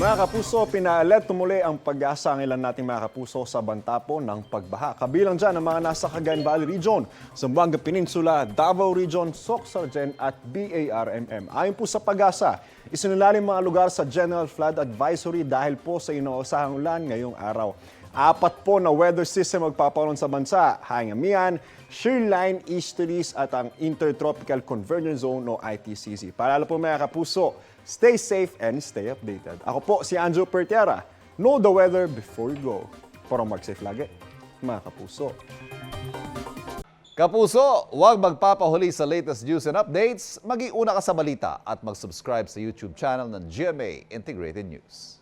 Mga kapuso, pinaalet tumuli ang pag-asa ng ilan nating mga kapuso sa banta po ng pagbaha. Kabilang dyan ang mga nasa Cagayan Valley Region, Zamboanga Peninsula, Davao Region, Sorsogon at BARMM. Ayon po sa pag-asa, isinulalim mga lugar sa General Flood Advisory dahil po sa inausahang ulan ngayong araw. 4 po na weather system magpapalon sa bansa, hangamihan, shearline, easterlies at ang Intertropical Convergence Zone o ITCZ. Para po mga kapuso, stay safe and stay updated. Ako po si Andrew Pertiera. Know the weather before you go. Para mag-safe lagi, mga kapuso. Kapuso, huwag magpapahuli sa latest news and updates. Mag-iuna ka sa balita at mag-subscribe sa YouTube channel ng GMA Integrated News.